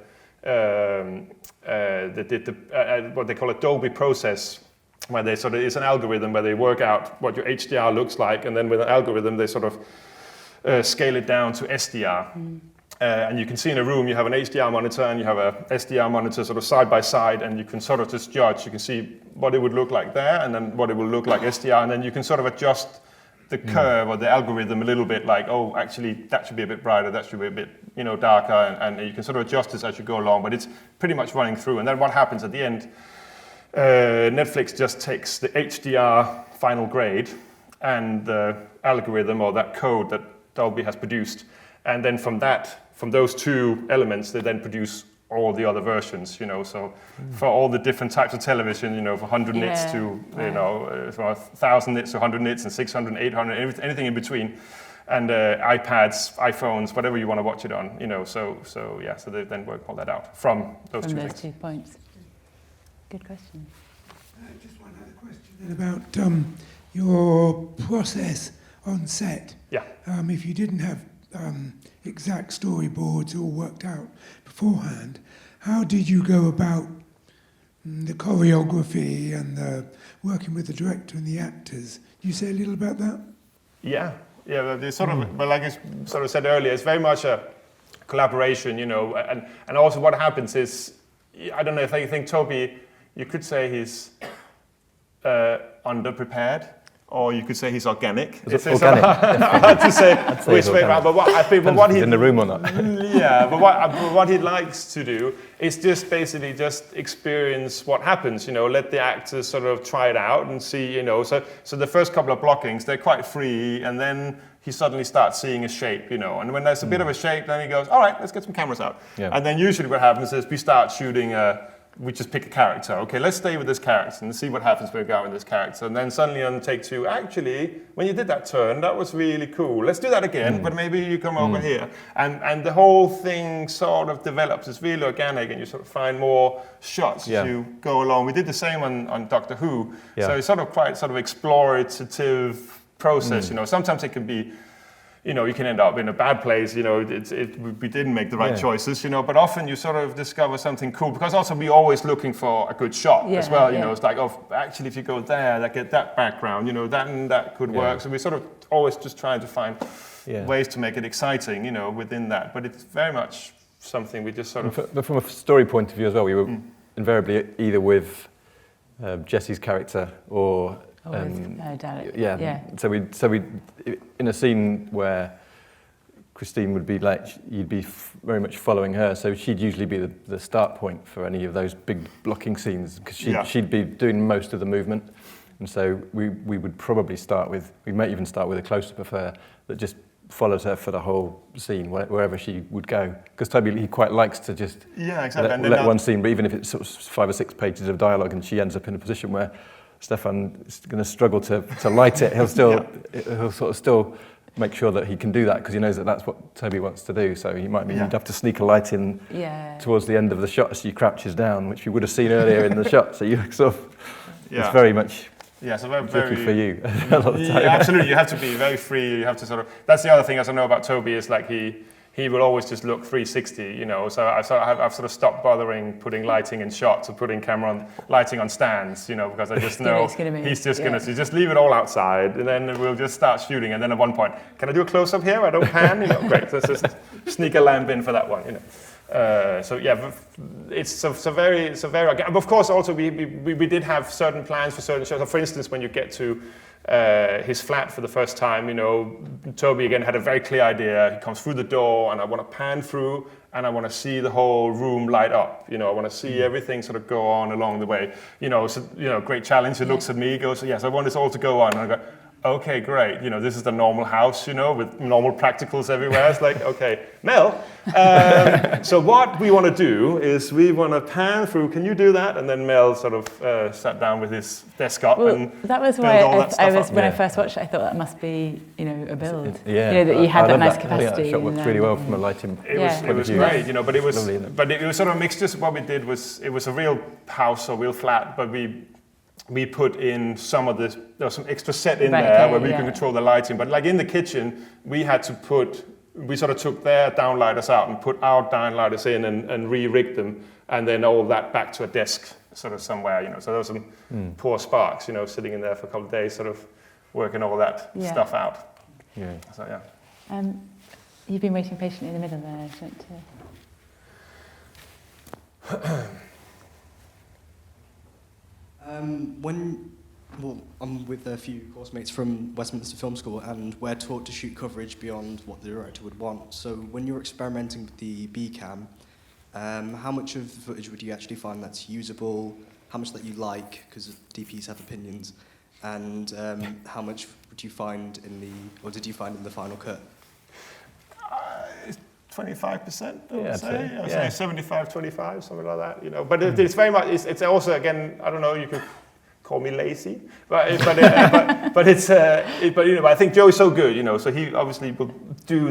Speaker 3: what they call a Dolby process, where they sort of, it's an algorithm where they work out what your HDR looks like, and then with an algorithm they sort of scale it down to SDR. And you can see in a room you have an HDR monitor and you have a SDR monitor sort of side by side, and you can sort of just judge. You can see what it would look like there, and then what it will look like SDR, and then you can sort of adjust the curve or the algorithm a little bit, like, oh, actually that should be a bit brighter, that should be a bit, you know, darker, and you can sort of adjust this as you go along, but it's pretty much running through. And then what happens at the end, Netflix just takes the HDR final grade and the algorithm or that code that Dolby has produced, and then from those two elements, they then produce all the other versions, you know, so for all the different types of television, you know, for 100 nits to, you know, from 1,000 nits to 100 nits and 600, 800, anything in between, and iPads, iPhones, whatever you want to watch it on, you know, so they then work all that out from those two things.
Speaker 2: 2 points. Good question.
Speaker 10: Just one other question about your process on set.
Speaker 3: Yeah.
Speaker 10: If you didn't have exact storyboards all worked out beforehand, how did you go about the choreography and the working with the director and the actors? Can you say a little about that?
Speaker 3: Yeah, there's sort of, but like I sort of said earlier, it's very much a collaboration, you know, and also what happens is, I don't know if you think Toby, you could say he's underprepared, or you could say he's organic.
Speaker 1: It's organic.
Speaker 3: Hard to say which way around, but what I think,
Speaker 1: what he's in the room or not.
Speaker 3: Yeah, but what he likes to do is just basically just experience what happens. You know, let the actors sort of try it out and see. You know, so the first couple of blockings they're quite free, and then he suddenly starts seeing a shape. You know, and when there's a bit of a shape, then he goes, all right, let's get some cameras out. Yeah. And then usually what happens is we start shooting we just pick a character. Okay, let's stay with this character and see what happens when we go with this character. And then suddenly on take 2, actually, when you did that turn, that was really cool. Let's do that again, but maybe you come over here. And the whole thing sort of develops. It's really organic, and you sort of find more shots as you go along. We did the same on Doctor Who. Yeah. So it's sort of quite sort of explorative process. You know, sometimes it can be, you know, you can end up in a bad place, you know, we didn't make the right choices, you know, but often you sort of discover something cool, because also we're always looking for a good shot as well, you know, it's like, oh, actually if you go there, that get that background, you know, that and that could work. So we sort of always just trying to find ways to make it exciting, you know, within that, but it's very much something we just sort of...
Speaker 1: But from a story point of view as well, we were invariably either with Jesse's character or... So we in a scene where Christine would be like, you'd be very much following her, so she'd usually be the start point for any of those big blocking scenes, because she'd be doing most of the movement, and so we would probably we might even start with a close-up of her that just follows her for the whole scene wherever she would go, because Toby, he quite likes to just let one scene, but even if it's sort of 5 or 6 pages of dialogue and she ends up in a position where Stephan is going to struggle to light it, he'll sort of still make sure that he can do that, because he knows that that's what Toby wants to do. So he might you'd have to sneak a light in towards the end of the shot as he crouches down, which you would have seen earlier in the shot. So you sort of, it's very much
Speaker 3: so very
Speaker 1: tricky for you a lot of the time.
Speaker 3: Yeah, absolutely. You have to be very free. You have to sort of. That's the other thing, as I know about Toby, is like he will always just look 360, you know. So I've sort of stopped bothering putting lighting in shots or putting lighting on stands, you know, because I just know he's just going to just leave it all outside, and then we'll just start shooting. And then at one point, can I do a close up here? I don't pan, you know. Great, let's just sneak a lamp in for that one, you know. It's very. But of course, also we did have certain plans for certain shows. So for instance, when you get to his flat for the first time, you know, Toby again had a very clear idea. He comes through the door, and I want to pan through, and I want to see the whole room light up. You know, I want to see everything sort of go on along the way. You know, so great challenge. He looks at me, goes, "Yes, I want this all to go on." And I go, "Okay, great. You know, this is the normal house. You know, with normal practicals everywhere." It's like, okay, Mel. So what we want to do is we want to pan through. Can you do that? And then Mel sort of sat down with his desk up and
Speaker 2: that was why when I first watched it, I thought that must be, you know, a build.
Speaker 1: Yeah,
Speaker 2: you know, that you had that nice capacity.
Speaker 1: I think that shot worked really well from a lighting.
Speaker 3: It was great, you know, but it was sort of mixed. Just what we did was, it was a real house or real flat, but we we put in some of this, there was some extra set in
Speaker 2: Right,
Speaker 3: there
Speaker 2: okay,
Speaker 3: where we
Speaker 2: yeah.
Speaker 3: can control the lighting. But like in the kitchen, we had to we sort of took their downlighters out and put our downlighters in and re-rigged them, and then all that back to a desk sort of somewhere, you know. So there was some poor sparks, you know, sitting in there for a couple of days, sort of working all that stuff out.
Speaker 1: Yeah.
Speaker 3: So yeah.
Speaker 2: You've been waiting patiently in the middle there, haven't
Speaker 9: you? I'm with a few course mates from Westminster Film School, and we're taught to shoot coverage beyond what the director would want. So when you're experimenting with the B-cam, how much of the footage would you actually find that's usable? How much that you like, because DPs have opinions, and how much would you find did you find in the final cut?
Speaker 3: 25%, I would
Speaker 1: I'd
Speaker 3: say.
Speaker 1: say.
Speaker 3: I'd
Speaker 1: Yeah.
Speaker 3: say 75, 25, something like that. You know, but it's very much. It's also, again, I don't know. You could call me lazy, but you know. But I think Joe is so good, you know. So he obviously will do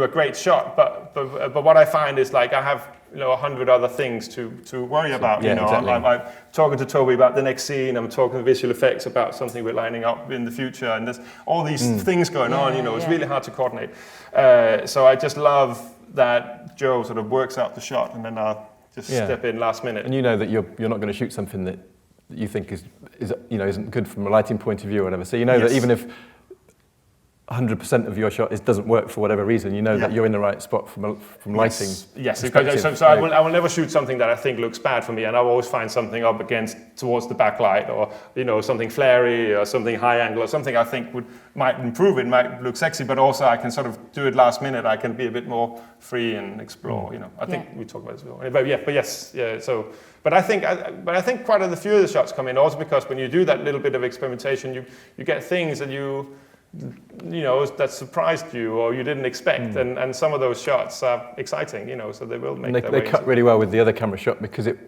Speaker 3: a great shot. But what I find is, like, I have, you know, 100 other things to worry about.
Speaker 1: Yeah,
Speaker 3: you know,
Speaker 1: exactly.
Speaker 3: I'm talking to Toby about the next scene. I'm talking to visual effects about something we're lining up in the future, and there's all these things going on. You know, it's really hard to coordinate. So I just love that Joe sort of works out the shot, and then I'll just step in last minute.
Speaker 1: And you know that you're not going to shoot something that you think is you know, isn't good from a lighting point of view or whatever. So you know that even if 100% of your shot doesn't work for whatever reason, you know that you're in the right spot from lighting.
Speaker 3: Yes.
Speaker 1: perspective.
Speaker 3: So I will never shoot something that I think looks bad for me, and I'll always find something up against towards the backlight, or, you know, something flary or something high angle or something I think might improve it, might look sexy, but also I can sort of do it last minute. I can be a bit more free and explore. You know, I think we talk about this before. But I think quite a few of the shots come in also because when you do that little bit of experimentation, you get things that you know, that surprised you or you didn't expect, and some of those shots are exciting, you know, so they will make their way.
Speaker 1: They cut really well with the other camera shot because it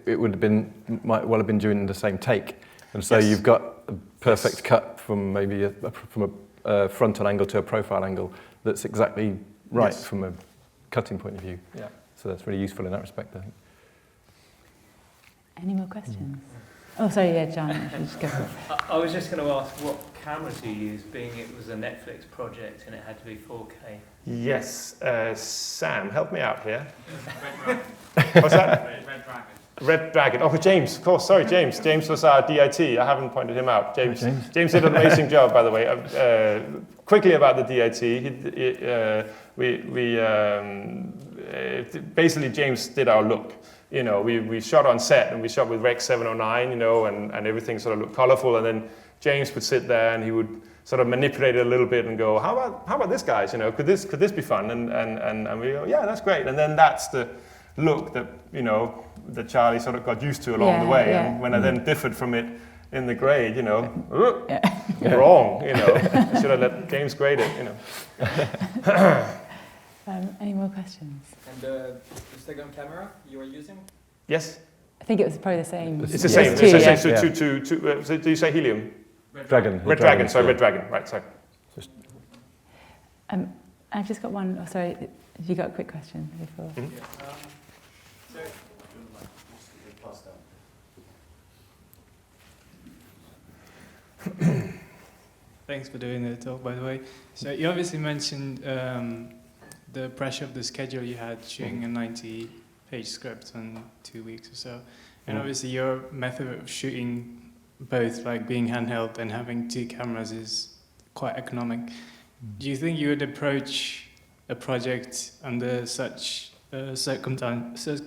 Speaker 1: might well have been during the same take, and so you've got a perfect cut from maybe from a frontal angle to a profile angle that's exactly right from a cutting point of view.
Speaker 3: Yeah.
Speaker 1: So that's really useful in that respect, I think.
Speaker 2: Any more questions? Oh, sorry, yeah, John, I should just go for it.
Speaker 5: I was just going to ask, what camera do you use, being it was a Netflix project and it had to be 4K?
Speaker 3: Yes, Sam, help me out here.
Speaker 4: Red
Speaker 3: What's that?
Speaker 4: Red Dragon.
Speaker 3: Red Dragon. Oh, James, of course. Sorry, James. James was our DIT. I haven't pointed him out. James did an amazing job, by the way. Quickly about the DIT, basically James did our look. You know, we shot on set and we shot with Rec 709, you know, and everything sort of looked colorful. And then James would sit there and he would sort of manipulate it a little bit and go, how about this, guys? You know, could this be fun? And we go, yeah, that's great. And then that's the look that, you know, that Charlie sort of got used to along the way. And when I then differed from it in the grade, you know, wrong, you know, I should have let James grade it, you know.
Speaker 2: Any more questions?
Speaker 11: And the second camera you were using?
Speaker 3: Yes.
Speaker 2: I think it was probably the same.
Speaker 3: It's the same.
Speaker 2: Two,
Speaker 3: It's the same. So do you say helium?
Speaker 1: Red Dragon.
Speaker 3: Red Dragon. Sorry, Red Dragon. Right. Sorry.
Speaker 2: I've just got one. Oh, sorry. Have you got a quick question before?
Speaker 12: Thanks for doing the talk, by the way. So you obviously mentioned the pressure of the schedule you had shooting a 90-page script in 2 weeks or so. And obviously your method of shooting both, like being handheld and having two cameras, is quite economic. Do you think you would approach a project under such circumstances,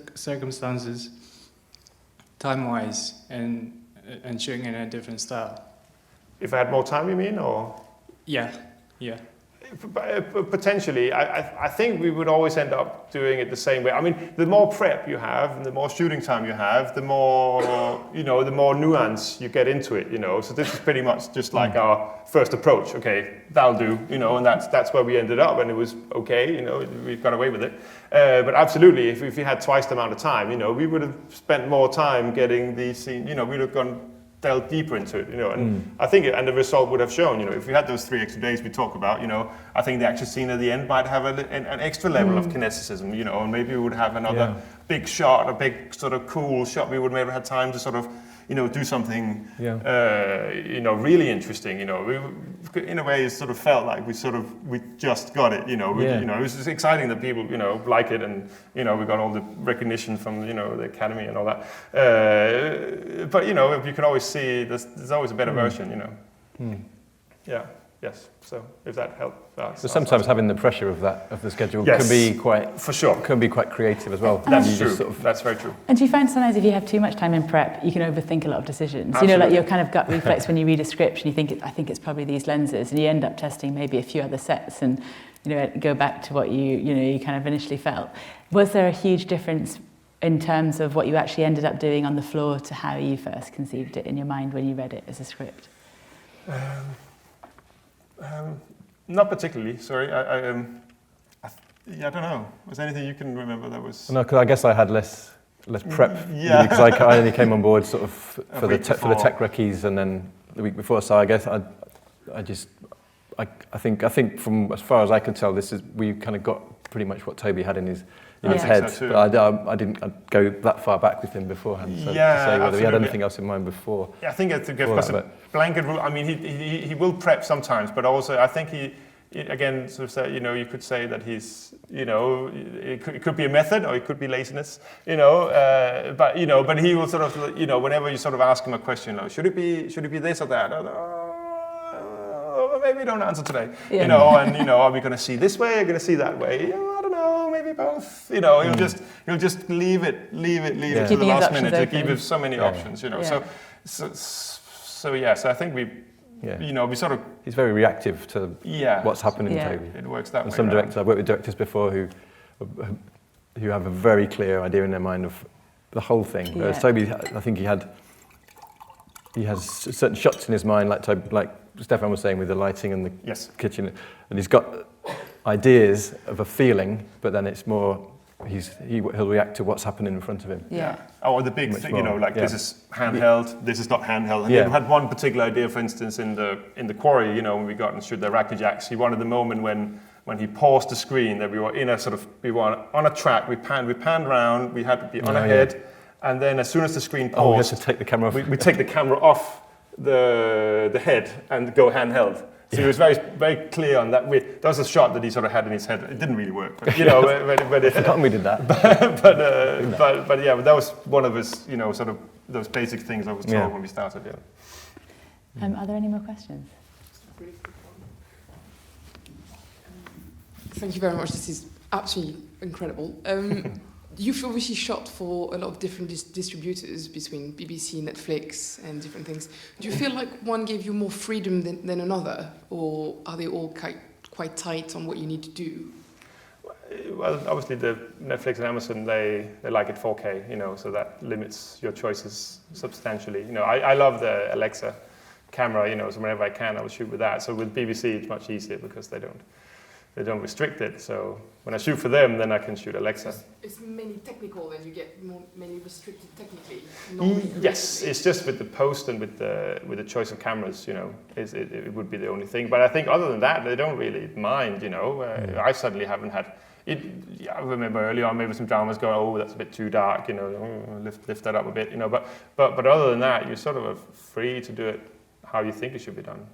Speaker 12: time-wise, and shooting in a different style?
Speaker 3: If I had more time, you mean, or?
Speaker 12: Yeah.
Speaker 3: Potentially, I think we would always end up doing it the same way. I mean, the more prep you have and the more shooting time you have, the more, you know, the more nuance you get into it, you know. So this is pretty much just like our first approach. Okay, that'll do, you know, and that's where we ended up, and it was okay, you know, we got away with it. But absolutely, if we had twice the amount of time, you know, we would have spent more time getting the scene, you know, we'd have delve deeper into it, you know, and I think, and the result would have shown, you know, if we had those 3 extra days we talk about, you know, I think the action scene at the end might have an extra level of kineticism, you know, and maybe we would have another big shot, a big sort of cool shot. We would maybe have time to sort of, do something, really interesting. We, in a way, it sort of felt like we just got it. It was just exciting that people, like it, and we got all the recognition from the Academy and all that. But you can always see there's always a better version. Yeah. Yes. So if that helps.
Speaker 1: So sometimes having the pressure of the schedule
Speaker 3: yes,
Speaker 1: can be quite
Speaker 3: for sure.
Speaker 1: Can be quite creative as well.
Speaker 3: That's true. That's very true.
Speaker 2: And do you find sometimes if you have too much time in prep, you can overthink a lot of decisions?
Speaker 3: Absolutely.
Speaker 2: Like your kind of gut reflex when you read a script and you think, I think it's probably these lenses, and you end up testing maybe a few other sets and go back to what you kind of initially felt. Was there a huge difference in terms of what you actually ended up doing on the floor to how you first conceived it in your mind when you read it as a script?
Speaker 3: Not particularly. Sorry, I don't know. Was there anything you can remember that was?
Speaker 1: No, because I guess I had less prep. Yeah. Because I only came on board sort of for the tech recce's, and then the week before. So I guess I think from as far as I could tell, we kind of got pretty much what Toby had in his head.
Speaker 3: So
Speaker 1: but I didn't go that far back with him beforehand. So to say whether he had anything else in mind before.
Speaker 3: Yeah, I think it's a blanket rule. I mean, he will prep sometimes, but also I think he again sort of say, you could say that he's, it could be a method or it could be laziness, but he will sort of, whenever you sort of ask him a question, like, should it be this or that? Maybe don't answer today, and are we going to see this way? Are we going to see that way? I don't know, maybe both. He'll just leave it to the last minute to give us so many options. So I think we sort of.
Speaker 1: He's very reactive to what's happening in Toby.
Speaker 3: It works that way.
Speaker 1: Some directors, I've worked with directors before who have a very clear idea in their mind of the whole thing. Whereas Toby, I think he has certain shots in his mind, like Stephan was saying with the lighting and the kitchen, and he's got ideas of a feeling, but then it's more he'll react to what's happening in front of him.
Speaker 2: Yeah.
Speaker 3: Or the big thing, this is handheld, this is not handheld. And he had one particular idea, for instance, in the quarry, when we got and shoot the Rackley Jacks. He wanted the moment when he paused the screen that we were on a track. We panned round. We had to be on a head. And then as soon as the screen paused,
Speaker 1: we had to take the camera off.
Speaker 3: We take the camera off the head and go handheld. So he was very, very clear on that. That was a shot that he sort of had in his head. It didn't really work, but
Speaker 1: I've forgotten we did that.
Speaker 3: but that was one of his, sort of those basic things I was told when we started. Yeah.
Speaker 2: Are there any more questions?
Speaker 13: Thank you very much. This is absolutely incredible. You've obviously shot for a lot of different distributors between BBC, Netflix, and different things. Do you feel like one gave you more freedom than another, or are they all quite tight on what you need to do?
Speaker 3: Well, obviously the Netflix and Amazon, they like it 4K, so that limits your choices substantially. I love the Alexa camera, so whenever I can, I will shoot with that. So with BBC, it's much easier because they don't restrict it. So when I shoot for them, then I can shoot Alexa.
Speaker 13: It's mainly technical, and you get mainly restricted technically.
Speaker 3: Yes, it's just with the post and with the choice of cameras, it would be the only thing. But I think other than that, they don't really mind. I certainly haven't had. I remember early on, maybe some dramas going, oh, that's a bit too dark. Lift that up a bit. But other than that, you're sort of free to do it how you think it should be done.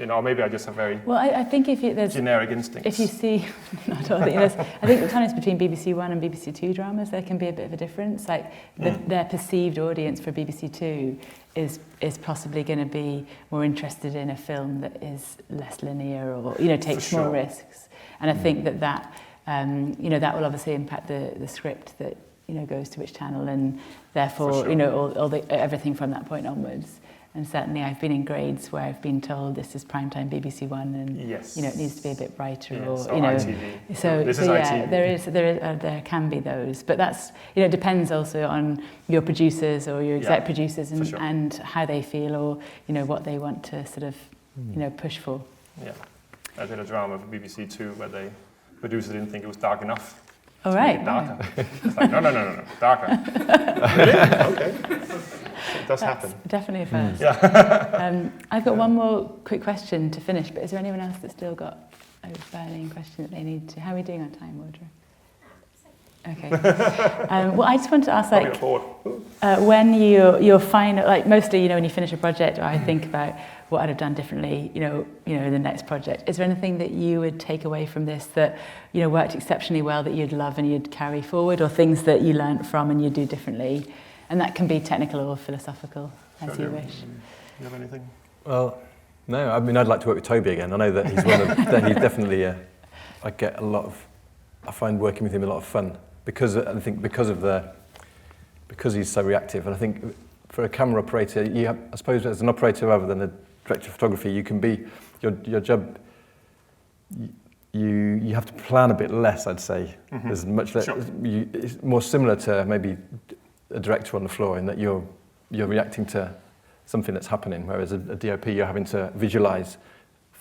Speaker 3: Or maybe I just have very
Speaker 2: I think there's
Speaker 3: generic instincts.
Speaker 2: If you see, I think the difference between BBC One and BBC Two dramas, there can be a bit of a difference. Like their perceived audience for BBC Two is possibly going to be more interested in a film that is less linear or takes more risks. And I think that that will obviously impact the script that goes to which channel, and therefore everything from that point onwards. And certainly I've been in grades where I've been told this is primetime BBC One, and it needs to be a bit brighter,
Speaker 3: ITV.
Speaker 2: So
Speaker 3: this is ITV.
Speaker 2: There can be those, but that's depends also on your producers or your exec producers and how they feel, or what they want to sort of push for.
Speaker 3: Yeah, I did a drama for BBC Two where the producer didn't think it was dark enough.
Speaker 2: All right.
Speaker 3: Darker. It's like no, darker. Really? Okay. It does happen.
Speaker 2: Definitely a first. I've got one more quick question to finish, but is there anyone else that's still got a burning question that they need to? How are we doing on time, Audrey? Okay. Well, I just wanted to ask,
Speaker 3: Probably
Speaker 2: like,
Speaker 3: a board.
Speaker 2: when you're final, like mostly, when you finish a project, or I think about what I'd have done differently, in the next project. Is there anything that you would take away from this that, worked exceptionally well that you'd love and you'd carry forward, or things that you learnt from and you'd do differently? And that can be technical or philosophical, as you wish.
Speaker 3: Do you have anything?
Speaker 1: Well, no, I mean, I'd like to work with Toby again. I know that he's one of that he's definitely, I find working with him a lot of fun, because he's so reactive. And I think for a camera operator, I suppose as an operator rather than a director of photography, you can be, your job, you have to plan a bit less, I'd say. There's much less, it's more similar to maybe a director on the floor in that you're reacting to something that's happening, whereas a DOP, you're having to visualize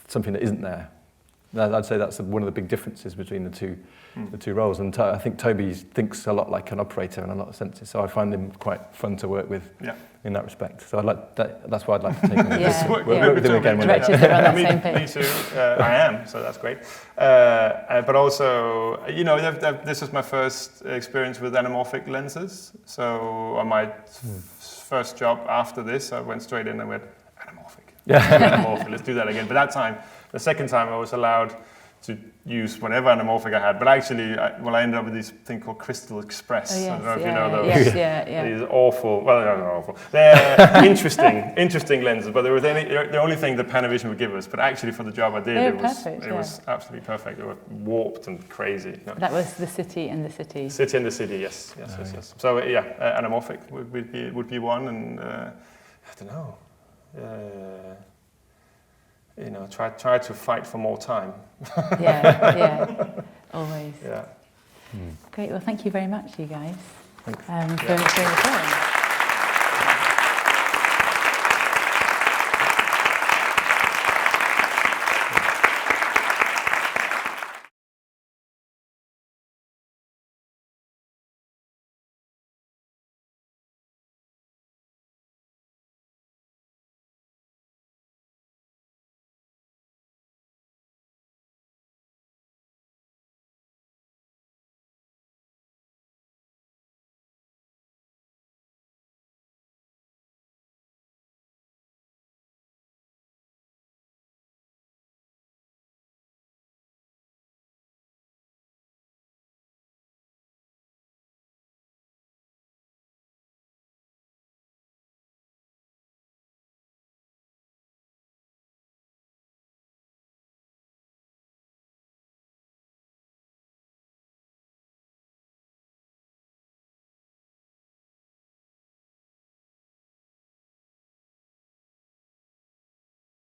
Speaker 1: something that isn't there. I'd say that's one of the big differences between the two roles. And I think Toby thinks a lot like an operator in a lot of senses, so I find him quite fun to work with in that respect. So that's why I'd like to take him. Work with him again one day.
Speaker 2: Directors are on that same page.
Speaker 3: Me too. I am, so that's great. But also, this was my first experience with anamorphic lenses. So on my first job after this, I went straight in and went, anamorphic. Anamorphic, let's do that again. But that time, the second time, I was allowed to use whatever anamorphic I had. But actually, I ended up with this thing called Crystal Express.
Speaker 2: Oh, yes,
Speaker 3: I don't know if
Speaker 2: yeah,
Speaker 3: you know those. These awful, well, they're not awful. They're interesting lenses, but they're the only thing that Panavision would give us. But actually, for the job I did, it was absolutely perfect. They were warped and crazy. No.
Speaker 2: That was the City and the City.
Speaker 3: City and the City, yes. So anamorphic would be one, and I don't know. Try to fight for more time.
Speaker 2: Always.
Speaker 3: Yeah.
Speaker 2: Great. Well, thank you very much, you guys,
Speaker 3: Thanks.
Speaker 2: for the time.